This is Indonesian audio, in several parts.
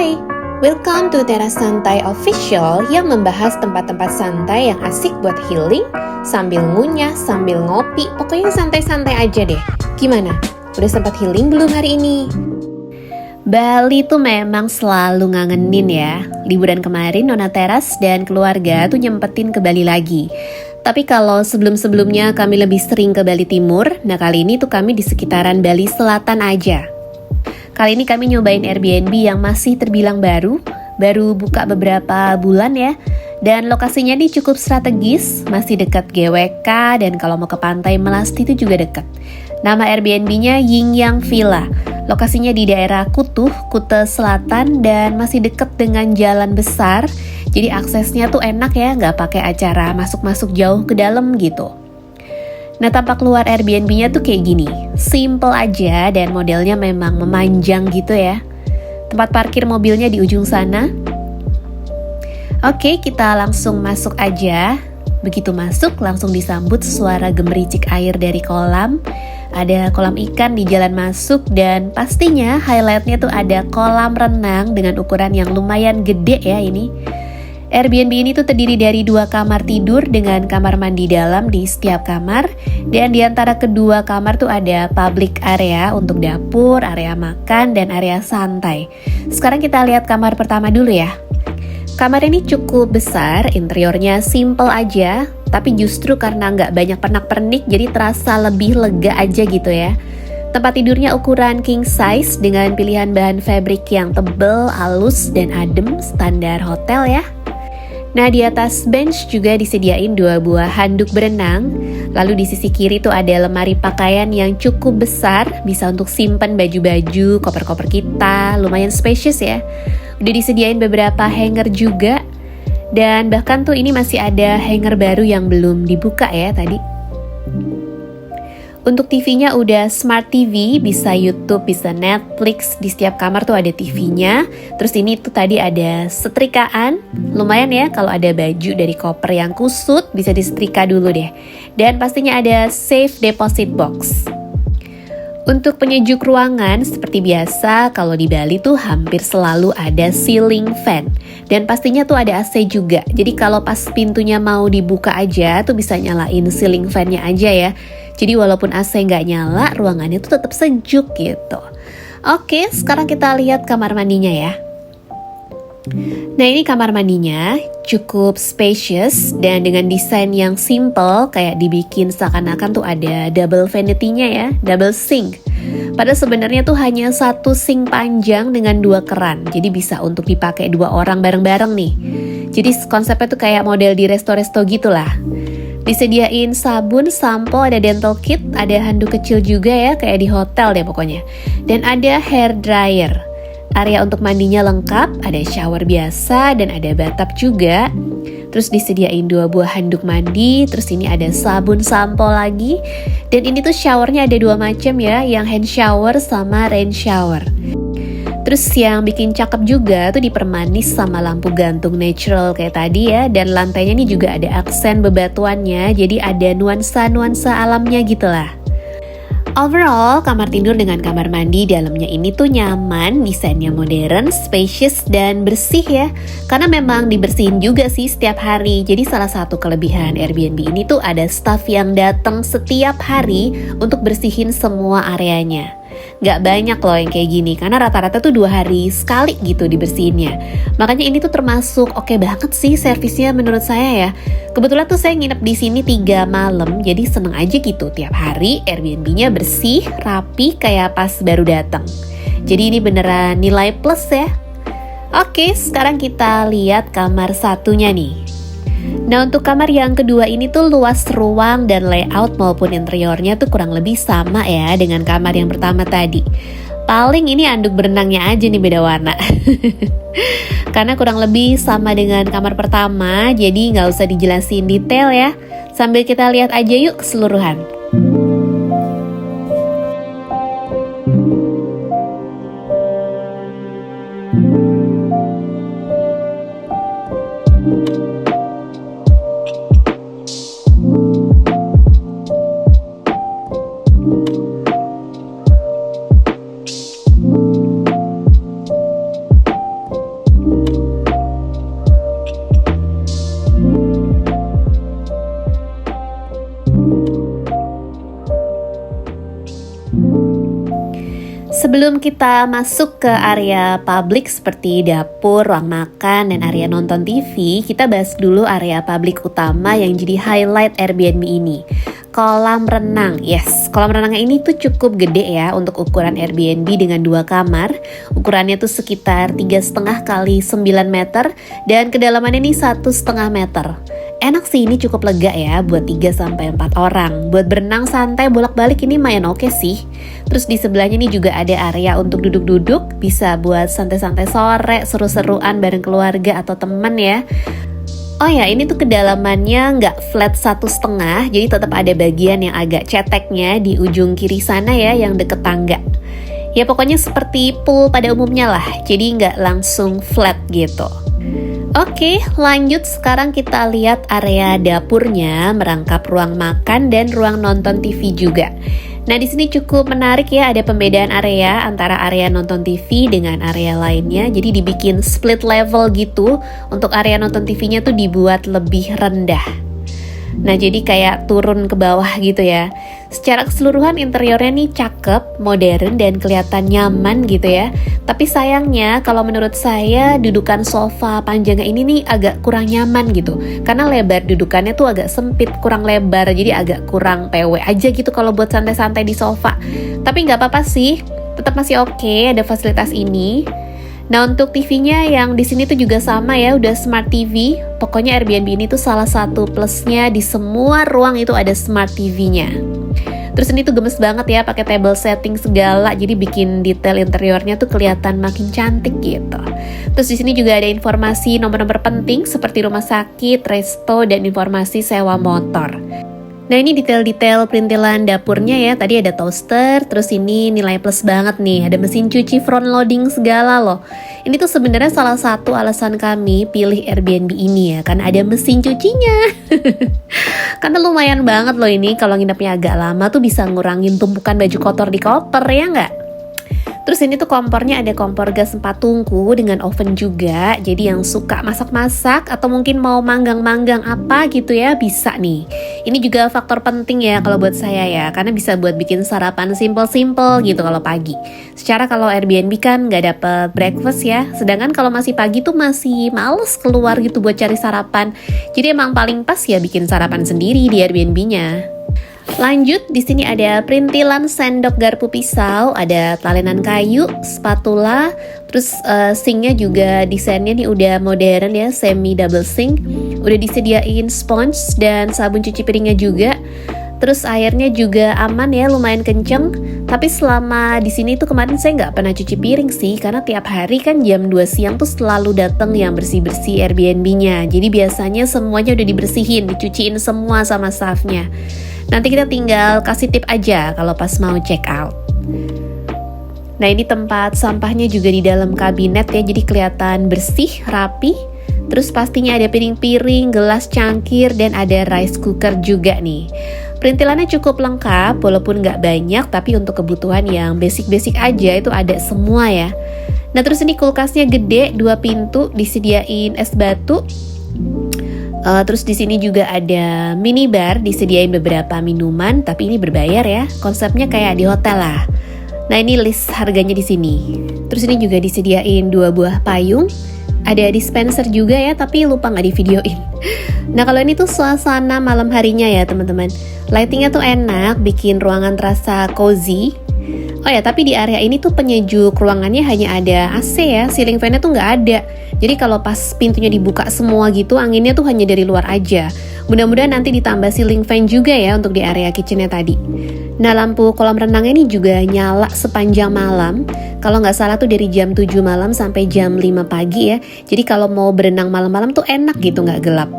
Hai, welcome to Teras Santai Official yang membahas tempat-tempat santai yang asik buat healing, sambil ngunyah, sambil ngopi, pokoknya santai-santai aja deh. Gimana? Udah sempat healing belum hari ini? Bali tuh memang selalu ngangenin ya. Liburan kemarin Nona Teras dan keluarga tuh nyempetin ke Bali lagi. Tapi kalau sebelum-sebelumnya kami lebih sering ke Bali Timur, nah kali ini tuh kami di sekitaran Bali Selatan aja. Kali ini kami nyobain Airbnb yang masih terbilang baru buka beberapa bulan ya. Dan lokasinya nih cukup strategis, masih dekat GWK dan kalau mau ke pantai Melasti itu juga dekat. Nama Airbnb-nya Yin Yang Villa. Lokasinya di daerah Kutuh, Kute Selatan dan masih dekat dengan jalan besar. Jadi aksesnya tuh enak ya, nggak pakai acara masuk-masuk jauh ke dalam gitu. Nah, tampak luar Airbnb-nya tuh kayak gini. Simple aja dan modelnya memang memanjang gitu ya. Tempat parkir mobilnya di ujung sana. Oke, kita langsung masuk aja. Begitu masuk, langsung disambut suara gemericik air dari kolam. Ada kolam ikan di jalan masuk dan pastinya highlightnya tuh ada kolam renang dengan ukuran yang lumayan gede ya ini. Airbnb ini tuh terdiri dari 2 kamar tidur dengan kamar mandi dalam di setiap kamar. Dan di antara kedua kamar tuh ada public area untuk dapur, area makan, dan area santai. Sekarang kita lihat kamar pertama dulu ya. Kamar ini cukup besar, interiornya simple aja. Tapi justru karena nggak banyak pernak-pernik jadi terasa lebih lega aja gitu ya. Tempat tidurnya ukuran king size dengan pilihan bahan fabric yang tebel, halus, dan adem standar hotel ya. Nah, di atas bench juga disediain 2 buah handuk berenang. Lalu di sisi kiri tuh ada lemari pakaian yang cukup besar, bisa untuk simpan baju-baju, koper-koper kita, lumayan spacious ya. Udah disediain beberapa hanger juga. Dan bahkan tuh ini masih ada hanger baru yang belum dibuka ya tadi. Untuk TV-nya udah Smart TV, bisa YouTube, bisa Netflix, di setiap kamar tuh ada TV-nya. Terus ini tuh tadi ada setrikaan, lumayan ya kalau ada baju dari koper yang kusut, bisa disetrika dulu deh. Dan pastinya ada safe deposit box. Untuk penyejuk ruangan, seperti biasa kalau di Bali tuh hampir selalu ada ceiling fan. Dan pastinya tuh ada AC juga, jadi kalau pas pintunya mau dibuka aja tuh bisa nyalain ceiling fan-nya aja ya. Jadi walaupun AC nggak nyala, ruangannya tuh tetap sejuk gitu. Oke, sekarang kita lihat kamar mandinya ya. Nah, ini kamar mandinya cukup spacious dan dengan desain yang simple, kayak dibikin seakan-akan tuh ada double vanity-nya ya, double sink. Padahal sebenarnya tuh hanya 1 sink panjang dengan 2 keran, jadi bisa untuk dipakai 2 orang bareng-bareng nih. Jadi konsepnya tuh kayak model di resto-resto gitu lah. Disediain sabun, sampo, ada dental kit, ada handuk kecil juga ya, kayak di hotel deh pokoknya. Dan ada hair dryer. Area untuk mandinya lengkap, ada shower biasa dan ada bathtub juga. Terus disediain 2 buah handuk mandi, terus ini ada sabun sampo lagi. Dan ini tuh showernya ada 2 macam ya, yang hand shower sama rain shower. Terus yang bikin cakep juga tuh dipermanis sama lampu gantung natural kayak tadi ya. Dan lantainya nih juga ada aksen bebatuannya, jadi ada nuansa-nuansa alamnya gitu lah. Overall, kamar tidur dengan kamar mandi dalamnya ini tuh nyaman, desainnya modern, spacious, dan bersih ya. Karena memang dibersihin juga sih setiap hari. Jadi salah satu kelebihan Airbnb ini tuh ada staff yang datang setiap hari untuk bersihin semua areanya. Gak banyak loh yang kayak gini, karena rata-rata tuh 2 hari sekali gitu dibersihinnya. Makanya ini tuh termasuk oke banget sih servisnya menurut saya ya. Kebetulan tuh saya nginep di sini 3 malam, jadi seneng aja gitu tiap hari Airbnb-nya bersih, rapi kayak pas baru datang. Jadi ini beneran nilai plus ya. Oke, sekarang kita lihat kamar satunya nih. Nah, untuk kamar yang kedua ini tuh luas ruang dan layout maupun interiornya tuh kurang lebih sama ya dengan kamar yang pertama tadi. Paling ini anduk berenangnya aja nih beda warna. Karena kurang lebih sama dengan kamar pertama, jadi nggak usah dijelasin detail ya. Sambil kita lihat aja yuk keseluruhan. Sebelum kita masuk ke area publik seperti dapur, ruang makan, dan area nonton TV, kita bahas dulu area publik utama yang jadi highlight Airbnb ini. Kolam renang, yes, kolam renangnya ini tuh cukup gede ya untuk ukuran Airbnb dengan 2 kamar. Ukurannya tuh sekitar 3,5 kali 9 meter dan kedalamannya nih 1,5 meter. Enak sih, ini cukup lega ya buat 3-4 orang. Buat berenang santai bolak-balik ini lumayan oke sih. Terus di sebelahnya nih juga ada area untuk duduk-duduk, bisa buat santai-santai sore, seru-seruan bareng keluarga atau teman ya. Oh ya, ini tuh kedalamannya nggak flat 1,5, jadi tetap ada bagian yang agak ceteknya di ujung kiri sana ya, yang deket tangga. Ya pokoknya seperti pool pada umumnya lah, jadi nggak langsung flat gitu. Oke, lanjut sekarang kita lihat area dapurnya, merangkap ruang makan dan ruang nonton TV juga. Nah di sini cukup menarik ya, ada pembedaan area antara area nonton TV dengan area lainnya. Jadi dibikin split level gitu, untuk area nonton TV-nya tuh dibuat lebih rendah. Nah jadi kayak turun ke bawah gitu ya. Secara keseluruhan interiornya nih cakep, modern dan kelihatan nyaman gitu ya. Tapi sayangnya kalau menurut saya dudukan sofa panjangnya ini nih agak kurang nyaman gitu. Karena lebar dudukannya tuh agak sempit, kurang lebar, jadi agak kurang PW aja gitu kalau buat santai-santai di sofa. Tapi nggak apa-apa sih, tetap masih oke, ada fasilitas ini. Nah untuk TV-nya yang di sini tuh juga sama ya, udah smart TV. Pokoknya Airbnb ini tuh salah satu plusnya, di semua ruang itu ada smart TV-nya. Terus ini tuh gemes banget ya, pakai table setting segala, jadi bikin detail interiornya tuh kelihatan makin cantik gitu. Terus di sini juga ada informasi nomor-nomor penting seperti rumah sakit, resto, dan informasi sewa motor. Nah ini detail-detail perintilan dapurnya ya, tadi ada toaster, terus ini nilai plus banget nih, ada mesin cuci front loading segala loh. Ini tuh sebenarnya salah satu alasan kami pilih Airbnb ini ya, karena ada mesin cucinya. Karena lumayan banget loh ini, kalau nginepnya agak lama tuh bisa ngurangin tumpukan baju kotor di koper ya nggak? Terus ini tuh kompornya ada kompor gas 4 tungku dengan oven juga. Jadi yang suka masak-masak atau mungkin mau manggang-manggang apa gitu ya, bisa nih. Ini juga faktor penting ya kalau buat saya ya, karena bisa buat bikin sarapan simple-simple gitu kalau pagi. Secara kalau Airbnb kan nggak dapet breakfast ya, sedangkan kalau masih pagi tuh masih males keluar gitu buat cari sarapan. Jadi emang paling pas ya bikin sarapan sendiri di Airbnb-nya. Lanjut, di sini ada perintilan sendok garpu pisau, ada talenan kayu, spatula, terus sinknya juga desainnya nih udah modern ya, semi double sink. Udah disediain sponge dan sabun cuci piringnya juga. Terus airnya juga aman ya, lumayan kenceng. Tapi selama di sini tuh kemarin saya nggak pernah cuci piring sih, karena tiap hari kan jam 2 siang tuh selalu datang yang bersih-bersih Airbnb-nya. Jadi biasanya semuanya udah dibersihin, dicuciin semua sama staffnya. Nanti kita tinggal kasih tip aja kalau pas mau check out. Nah ini tempat sampahnya juga di dalam kabinet ya, jadi kelihatan bersih, rapi. Terus pastinya ada piring-piring, gelas cangkir, dan ada rice cooker juga nih. Perintilannya cukup lengkap, walaupun nggak banyak, tapi untuk kebutuhan yang basic-basic aja itu ada semua ya. Nah terus ini kulkasnya gede, 2 pintu, disediain es batu. Terus di sini juga ada minibar, disediain beberapa minuman, tapi ini berbayar ya. Konsepnya kayak di hotel lah. Nah ini list harganya di sini. Terus ini juga disediain 2 buah payung. Ada dispenser juga ya, tapi lupa nggak di videoin. Nah kalau ini tuh suasana malam harinya ya teman-teman. Lightingnya tuh enak, bikin ruangan terasa cozy. Oh ya, tapi di area ini tuh penyejuk ruangannya hanya ada AC ya, ceiling fan-nya tuh nggak ada. Jadi kalau pas pintunya dibuka semua gitu, anginnya tuh hanya dari luar aja. Mudah-mudahan nanti ditambah ceiling fan juga ya untuk di area kitchennya tadi. Nah lampu kolam renangnya ini juga nyala sepanjang malam. Kalau nggak salah tuh dari jam 7 malam sampai jam 5 pagi ya. Jadi kalau mau berenang malam-malam tuh enak gitu, nggak gelap.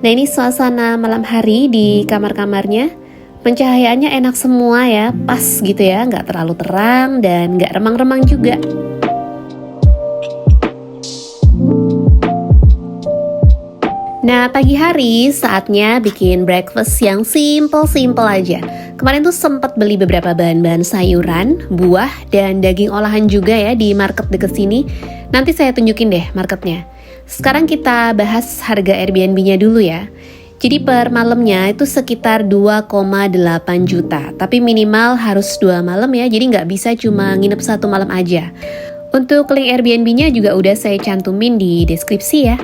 Nah ini suasana malam hari di kamar-kamarnya. Pencahayaannya enak semua ya, pas gitu ya, nggak terlalu terang dan nggak remang-remang juga. Nah pagi hari saatnya bikin breakfast yang simple-simple aja. Kemarin tuh sempat beli beberapa bahan-bahan sayuran, buah, dan daging olahan juga ya di market deket sini. Nanti saya tunjukin deh marketnya. Sekarang kita bahas harga Airbnb-nya dulu ya. Jadi per malamnya itu sekitar 2,8 juta. Tapi minimal harus 2 malam ya, jadi nggak bisa cuma nginep 1 malam aja. Untuk link Airbnb-nya juga udah saya cantumin di deskripsi ya.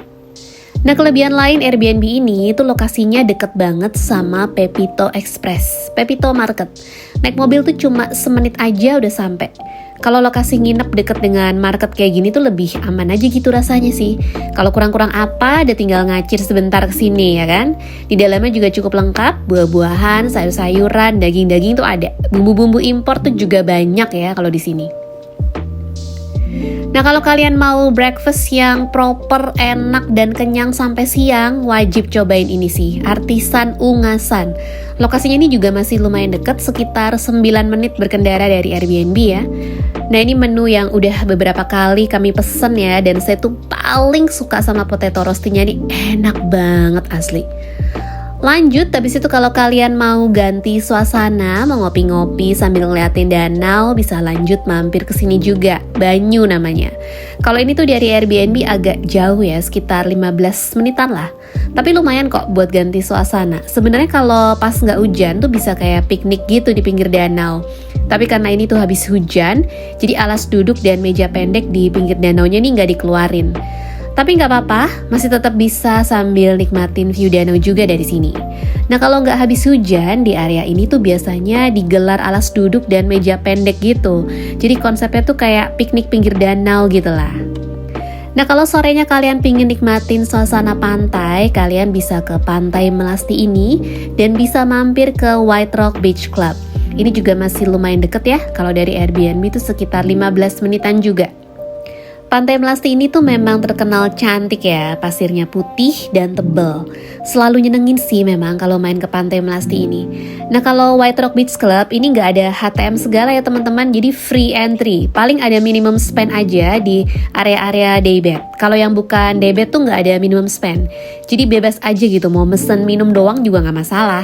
Nah, kelebihan lain Airbnb ini itu lokasinya deket banget sama Pepito Express, Pepito Market. Naik mobil tuh cuma semenit aja udah sampai. Kalau lokasi nginep deket dengan market kayak gini tuh lebih aman aja gitu rasanya sih. Kalau kurang-kurang apa, udah tinggal ngacir sebentar kesini ya kan. Di dalamnya juga cukup lengkap, buah-buahan, sayur-sayuran, daging-daging tuh ada. Bumbu-bumbu impor tuh juga banyak ya kalau di sini. Nah, kalau kalian mau breakfast yang proper, enak, dan kenyang sampai siang, wajib cobain ini sih, Artisan Ungasan. Lokasinya ini juga masih lumayan dekat, sekitar 9 menit berkendara dari Airbnb ya. Nah, ini menu yang udah beberapa kali kami pesen ya, dan saya tuh paling suka sama potato roastingnya, ini enak banget asli. Lanjut, habis itu kalau kalian mau ganti suasana, mau ngopi-ngopi sambil ngeliatin danau, bisa lanjut mampir ke sini juga, Banyu namanya. Kalau ini tuh dari Airbnb agak jauh ya, sekitar 15 menitan lah. Tapi lumayan kok buat ganti suasana. Sebenarnya kalau pas nggak hujan tuh bisa kayak piknik gitu di pinggir danau. Tapi karena ini tuh habis hujan, jadi alas duduk dan meja pendek di pinggir danaunya nih nggak dikeluarin. Tapi nggak apa-apa, masih tetap bisa sambil nikmatin view danau juga dari sini. Nah, kalau nggak habis hujan, di area ini tuh biasanya digelar alas duduk dan meja pendek gitu. Jadi konsepnya tuh kayak piknik pinggir danau gitu lah. Nah, kalau sorenya kalian pingin nikmatin suasana pantai, kalian bisa ke Pantai Melasti ini dan bisa mampir ke White Rock Beach Club. Ini juga masih lumayan deket ya, kalau dari Airbnb itu sekitar 15 menitan juga. Pantai Melasti ini tuh memang terkenal cantik ya, pasirnya putih dan tebal. Selalu nyenengin sih memang kalau main ke Pantai Melasti ini. Nah, kalau White Rock Beach Club ini nggak ada HTM segala ya teman-teman, jadi free entry. Paling ada minimum spend aja di area-area daybed. Kalau yang bukan daybed tuh nggak ada minimum spend. Jadi bebas aja gitu, mau mesen minum doang juga nggak masalah.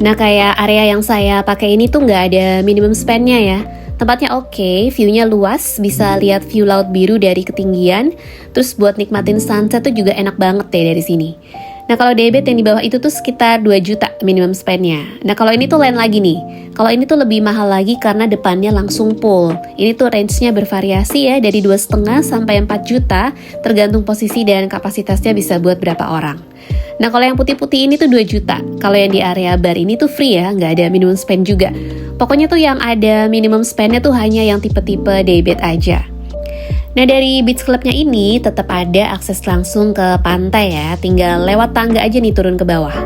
Nah, kayak area yang saya pakai ini tuh nggak ada minimum spendnya ya. Tempatnya oke, view-nya luas, bisa lihat view laut biru dari ketinggian. Terus buat nikmatin sunset tuh juga enak banget deh dari sini. Nah, kalau daybed yang di bawah itu tuh sekitar 2 juta minimum spend-nya. Nah, kalau ini tuh lain lagi nih. Kalau ini tuh lebih mahal lagi karena depannya langsung pool. Ini tuh range-nya bervariasi ya, dari 2,5 sampai 4 juta, tergantung posisi dan kapasitasnya bisa buat berapa orang. Nah, kalau yang putih-putih ini tuh 2 juta. Kalau yang di area bar ini tuh free ya, nggak ada minimum spend juga. Pokoknya tuh yang ada minimum spend-nya tuh hanya yang tipe-tipe daybed aja. Nah, dari beach club-nya ini tetap ada akses langsung ke pantai ya, tinggal lewat tangga aja nih turun ke bawah.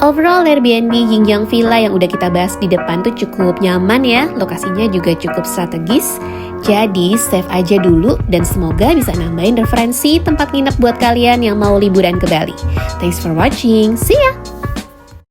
Overall Airbnb Yingyang Villa yang udah kita bahas di depan tuh cukup nyaman ya, lokasinya juga cukup strategis. Jadi save aja dulu dan semoga bisa nambahin referensi tempat nginep buat kalian yang mau liburan ke Bali. Thanks for watching, see ya!